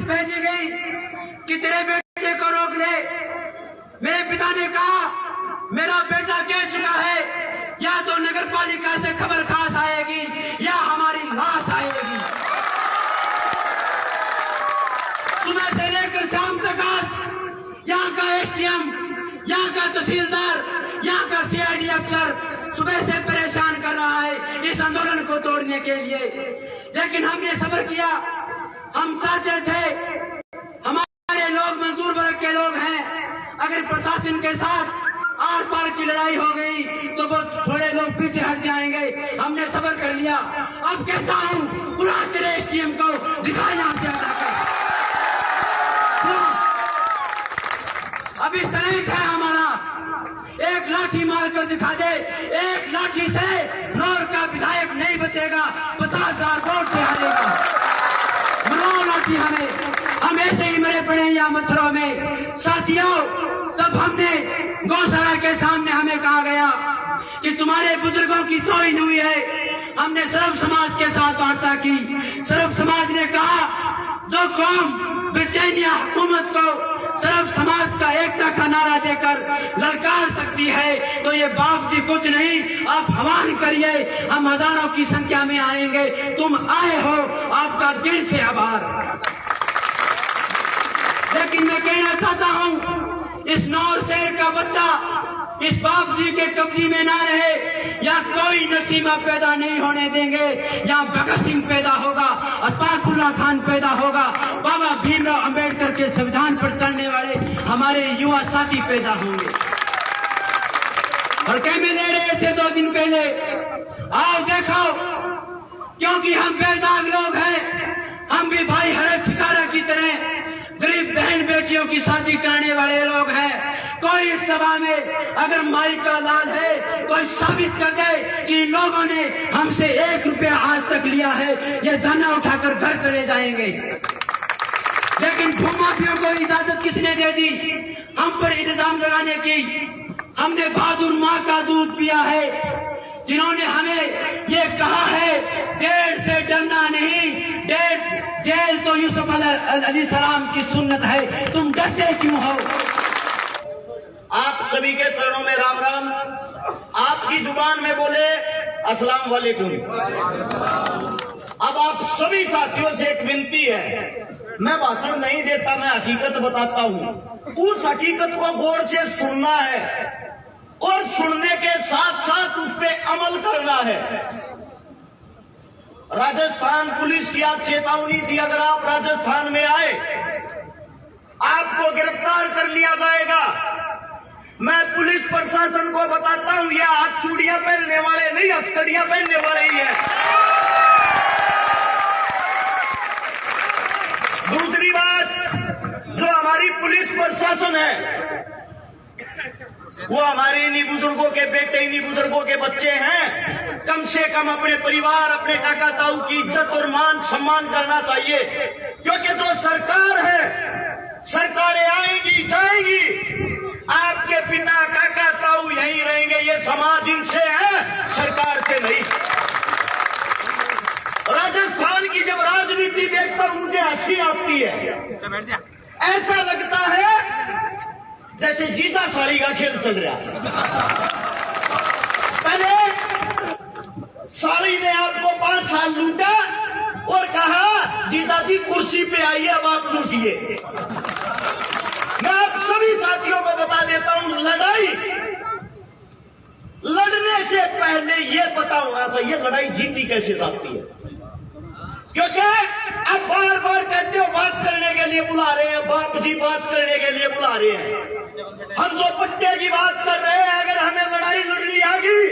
भेजी गई कि तेरे बेटे को रोक ले। मेरे पिता ने कहा मेरा बेटा कह चुका है, या तो नगर पालिका से खबर खास आएगी या हमारी लाश आएगी। सुबह से लेकर शाम तक आज यहाँ का एसडीएम, यहाँ का तहसीलदार, यहाँ का सीआईडी अफसर सुबह से परेशान कर रहा है इस आंदोलन को तोड़ने के लिए। लेकिन हमने सब्र किया। हम चाहते थे हमारे लोग मजदूर वर्ग के लोग हैं, अगर प्रशासन के साथ आर पार की लड़ाई हो गई तो वो थोड़े लोग पीछे हट जाएंगे। हमने सब्र कर लिया। अब कहता हूँ बुला तेरे एसडीएम को, दिखा यहाँ से आकर। अब इस तरह है हमारा, एक लाठी मार कर दिखा दे। एक लाठी से नौर का विधायक नहीं बचेगा, 50,000 वोट से हारेगा। मरो लाठी हमें, हम ऐसे ही मरे पड़े या मच्छरों में। साथियों, तब हमने गौशाला के सामने हमें कहा गया कि तुम्हारे बुजुर्गों की तौहीन हुई है। हमने सर्व समाज के साथ वार्ता की। सर्व समाज ने कहा जो कौम ब्रिटेनिया हुकूमत को सर्व समाज का एकता का नारा देकर ललकार सकती है तो ये बाप जी कुछ नहीं, आप आह्वान करिए, हम हजारों की संख्या में आएंगे। तुम आए हो, आपका दिल से आभार। लेकिन मैं कहना चाहता हूँ इस नौर शहर का बच्चा इस बाप जी के कब्जे में ना रहे। या कोई नसीमा पैदा नहीं होने देंगे। यहाँ भगत सिंह पैदा होगा, अशफाकुल्लाह खान पैदा होगा, बाबा भीमराव अंबेडकर के संविधान पर चलने वाले हमारे युवा साथी पैदा होंगे। और कह में ले रहे थे 2 दिन पहले, आओ देखो, क्योंकि हम बेदाग लोग हैं, हम भी भाई हरत शिकारा की तरह गरीब बहन बेटियों की शादी कराने वाले लोग हैं। कोई इस सभा में अगर माई का लाल है, कोई साबित कर दे कि लोगों ने हमसे 1 रुपया आज तक लिया है, ये धरना उठाकर घर चले जाएंगे। लेकिन भूमाफियों को इजाजत किसने दे दी हम पर इल्जाम लगाने की? हमने बहादुर माँ का दूध पिया है, जिन्होंने हमें ये कहा है जेल से डरना नहीं, जेल तो यूसुफ अलैहिस्सलाम की सुन्नत है, तुम डरते क्यों हो? आप सभी के चरणों में राम राम। आपकी जुबान में बोले अस्सलाम वालेकुम। अब आप सभी साथियों से एक विनती है, मैं भाषण नहीं देता, मैं हकीकत बताता हूं। उस हकीकत को गौर से सुनना है और सुनने के साथ साथ उस पर अमल करना है। राजस्थान पुलिस की आज चेतावनी थी, अगर आप राजस्थान में आए आपको गिरफ्तार कर लिया जाएगा। मैं पुलिस प्रशासन को बताता हूं, ये हाथ चूड़ियां पहनने वाले नहीं, हथकड़ियां पहनने वाले ही हैं। दूसरी बात, जो हमारी पुलिस प्रशासन है वो हमारे इन्हीं बुजुर्गों के बेटे, इन्हीं बुजुर्गों के बच्चे हैं। कम से कम अपने परिवार, अपने काका ताऊ की इज्जत और मान सम्मान करना चाहिए। क्योंकि जो सरकार है, सरकारें आएंगी जाएंगी, आपके पिता काका ताऊ यहीं रहेंगे। ये समाज इनसे है, सरकार से नहीं। राजस्थान की जब राजनीति देखकर मुझे हंसी आती है, ऐसा लगता है जैसे जीता साड़ी का खेल चल रहा। पहले साड़ी ने आपको 5 साल लूटा और कहा जीजा जी कुर्सी पे आइए, अब आप लूटिए। मैं आप सभी साथियों को बता देता हूं, लड़ाई लड़ने से पहले यह पता होना चाहिए लड़ाई जीती कैसे जाती है। क्योंकि अब बार बार कहते हो बात करने के लिए बुला रहे हैं, बाप जी बात करने के लिए बुला रहे हैं। हम जो पट्टे की बात कर रहे हैं, अगर हमें लड़ाई लड़नी आ गई,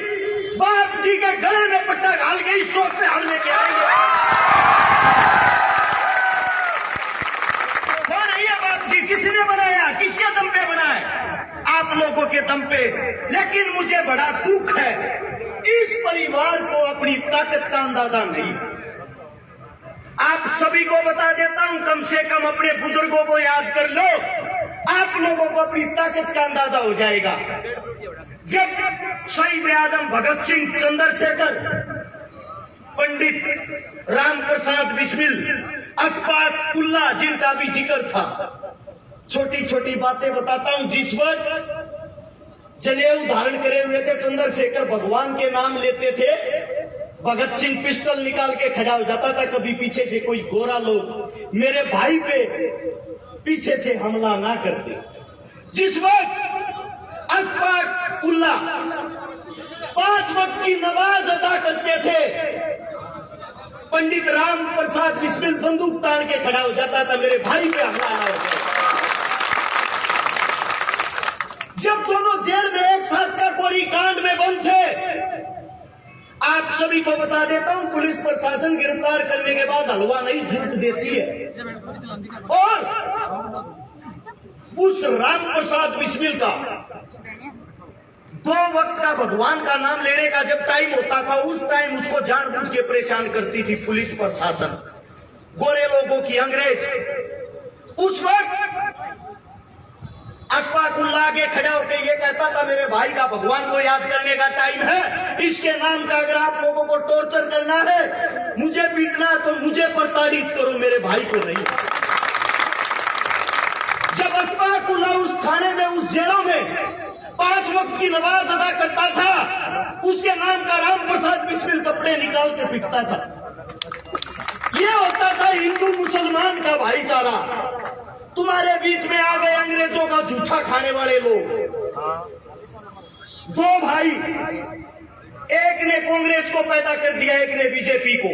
बाप जी के गले में पट्टा घाल के इस चौक पे हम लेके आएंगे। कौन है ये बाप जी? किसने बनाया? किसके दम पे बनाया? आप लोगों के दम पे। लेकिन मुझे बड़ा दुख है, इस परिवार को अपनी ताकत का अंदाजा नहीं। आप सभी को बता देता हूं, कम से कम अपने बुजुर्गों को याद कर लो, आप लोगों को अपनी ताकत का अंदाजा हो जाएगा। जब शहीद आजम भगत सिंह, चंद्रशेखर, पंडित राम प्रसाद बिस्मिल, अशफाक उल्लाह, जिनका भी जिक्र था। छोटी छोटी बातें बताता हूं। जिस वक्त जनेऊ धारण करे हुए थे, चंद्रशेखर भगवान के नाम लेते थे, भगत सिंह पिस्टल निकाल के खड़ा हो जाता था। कभी पीछे से कोई गोरा लोग मेरे भाई पे पीछे से हमला ना करते। जिस वक्त अशफाक उल्लाह 5 वक्त की नमाज अदा करते थे, पंडित राम प्रसाद बिस्मिल बंदूक तान के खड़ा हो जाता था, मेरे भाई पे हमला ना हो जाए। जब दोनों जेल में एक साथ का गोली कांड में बंद थे, आप सभी को बता देता हूं, पुलिस प्रशासन गिरफ्तार करने के बाद हलवा नहीं झूठ देती है। और उस राम प्रसाद बिस्मिल का 2 वक्त का भगवान का नाम लेने का जब टाइम होता था, उस टाइम उसको जानबूझ के परेशान करती थी पुलिस प्रशासन, गोरे लोगों की, अंग्रेज। उस वक्त अशफाक उल्लाह आगे खड़ा होकर ये कहता था, मेरे भाई का भगवान को याद करने का टाइम है, इसके नाम का अगर आप लोगों को टॉर्चर करना है, मुझे पीटना तो मुझे प्रताड़ित करो, मेरे भाई को नहीं। जब अशफाक उल्लाह उस थाने में, उस जेलों में 5 वक्त की नमाज अदा करता था, उसके नाम का राम प्रसाद बिस्मिल कपड़े निकाल के पीटता था। ये होता था हिंदू मुसलमान का भाईचारा। तुम्हारे बीच में आ गए अंग्रेजों का झूठा खाने वाले लोग। 2 भाई, एक ने कांग्रेस को पैदा कर दिया, एक ने बीजेपी को,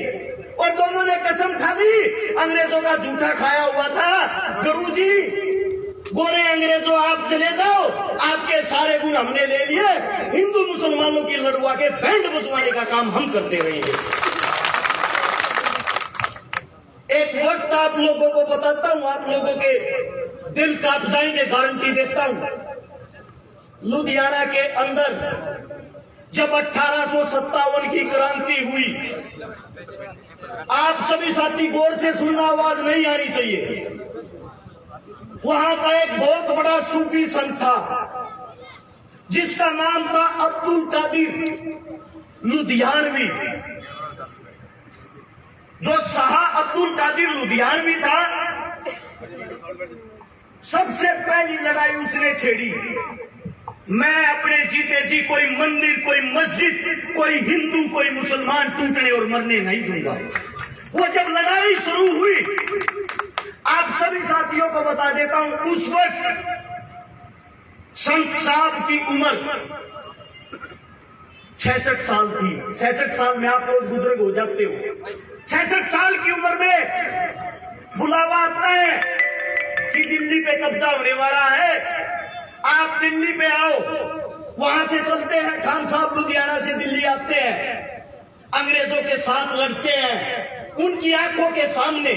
और दोनों ने कसम खा ली, अंग्रेजों का झूठा खाया हुआ था। गुरुजी, गोरे अंग्रेजों आप चले जाओ, आपके सारे गुण हमने ले लिए, हिंदू मुसलमानों की लड़वा के बैंड बजवाने का काम हम करते रहेंगे। एक वक्त आप लोगों को बताता हूं, आप लोगों के दिल कांप जाएंगे, गारंटी देता हूं। लुधियाना के अंदर जब 1857 की क्रांति हुई, आप सभी साथी गौर से सुनना, आवाज नहीं आनी चाहिए। वहां का एक बहुत बड़ा सूफी संत था, जिसका नाम था अब्दुल कादिर लुधियानवी। जो शाह अब्दुल कादिर लुधियानवी था, सबसे पहली लड़ाई उसने छेड़ी, मैं अपने जीते जी कोई मंदिर, कोई मस्जिद, कोई हिंदू, कोई मुसलमान टूटने और मरने नहीं दूंगा। वो जब लड़ाई शुरू हुई, आप सभी साथियों को बता देता हूं, उस वक्त संत साहब की उम्र 66 साल थी। 66 साल में आप लोग बुजुर्ग हो जाते हो। 66 साल की उम्र में बुलावा आता है कि दिल्ली पे कब्जा होने वाला है, आप दिल्ली पे आओ। वहां से चलते हैं, खान साहब लुधियाना से दिल्ली आते हैं, अंग्रेजों के साथ लड़ते हैं। उनकी आंखों के सामने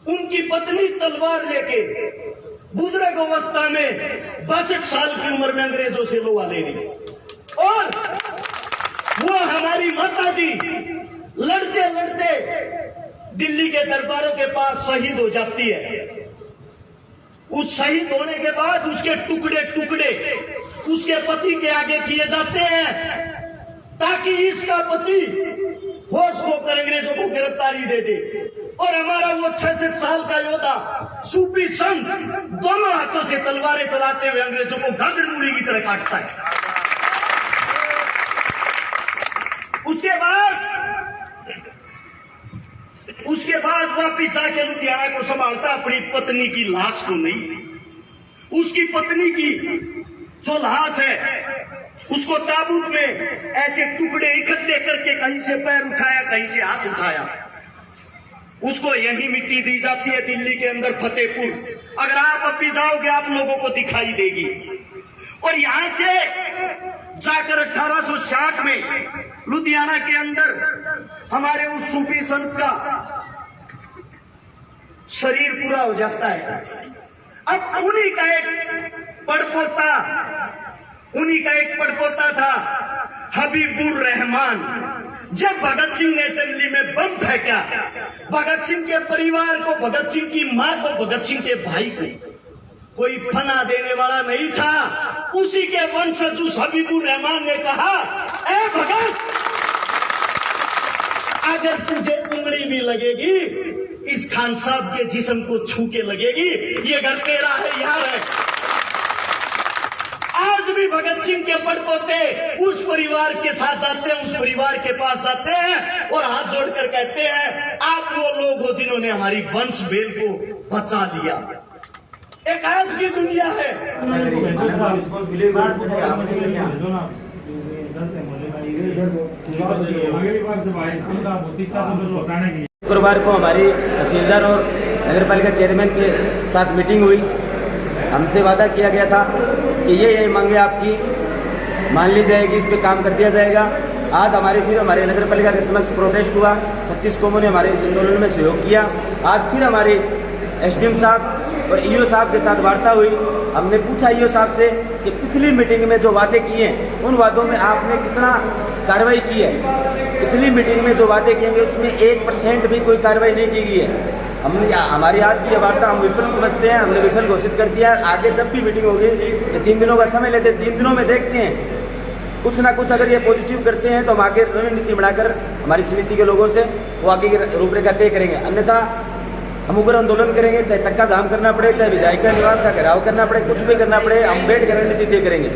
उनकी पत्नी तलवार लेके बुजुर्ग अवस्था में 62 साल की उम्र में अंग्रेजों से लोहा ले रही, और वो हमारी माता जी लड़ते लड़ते दिल्ली के दरबारों के पास शहीद हो जाती है। उस शहीद होने के बाद उसके टुकड़े टुकड़े उसके पति के आगे किए जाते हैं, ताकि इसका पति होश होकर अंग्रेजों को गिरफ्तारी दे दे। और हमारा वो 66 साल का योद्धा सूफी संत दोनों हाथों से तलवारें चलाते हुए अंग्रेजों को गाजर मूली की तरह काटता है। उसके बाद वापिस आके लुधियाना को संभालता, अपनी पत्नी की लाश को नहीं। उसकी पत्नी की जो लाश है उसको ताबूत में ऐसे टुकड़े इकट्ठे करके कहीं से पैर उठाया, कहीं से हाथ उठाया, उसको यही मिट्टी दी जाती है दिल्ली के अंदर फतेहपुर। अगर आप अब भी जाओगे आप लोगों को दिखाई देगी। और यहां से जाकर 1860 में लुधियाना के अंदर हमारे उस सूफी संत का शरीर पूरा हो जाता है। अब उन्हीं का एक पड़पोता था हबीबुर रहमान। जब भगत सिंह ने असेंबली में बम फेंका, भगत सिंह के परिवार को, भगत सिंह की मां को, भगत सिंह के भाई को कोई फना देने वाला नहीं था। उसी के वंशज उस हबीबुर रहमान ने कहा, ए भगत, अगर तुझे उंगली भी लगेगी इस खान साहब के जिस्म को छू के लगेगी, ये घर तेरा है यार है। आज भी भगत सिंह के पड़पोते उस परिवार के साथ जाते हैं, उस परिवार के पास जाते हैं और हाथ जोड़कर कहते हैं आप वो लोग हो जिन्होंने हमारी वंश बेल को बचा लिया। एक आज की दुनिया है। शुक्रवार को हमारी तहसीलदार और नगर पालिका चेयरमैन के साथ मीटिंग हुई। हमसे वादा किया गया था कि ये मांगे आपकी मान ली जाएगी, इस पे काम कर दिया जाएगा। आज हमारे नगर पालिका के समक्ष प्रोटेस्ट हुआ। 36 कौमों ने हमारे इस आंदोलन में सहयोग किया। आज फिर हमारे एसडीएम साहब और ईओ साहब के साथ वार्ता हुई। हमने पूछा ईओ साहब से कि पिछली मीटिंग में जो वादे किए हैं उन वादों में आपने कितना कार्रवाई की है। पिछली मीटिंग में जो वादे किए उसमें 1% भी कोई कार्रवाई नहीं की गई है। हमारी आज की वार्ता हम विफल समझते हैं, हमने विफल घोषित कर दिया। आगे जब भी मीटिंग होगी तो 3 दिनों का समय लेते हैं, 3 दिनों में देखते हैं कुछ ना कुछ अगर ये पॉजिटिव करते हैं तो हम आगे रणनीति बनाकर हमारी समिति के लोगों से वो आगे की रूपरेखा तय करेंगे। अन्यथा हम उग्र आंदोलन करेंगे, चाहे चक्का जाम करना पड़े, चाहे विधायिका निवास का घेराव करना पड़े, कुछ भी करना पड़े, हम बैठ कर रणनीति तय करेंगे।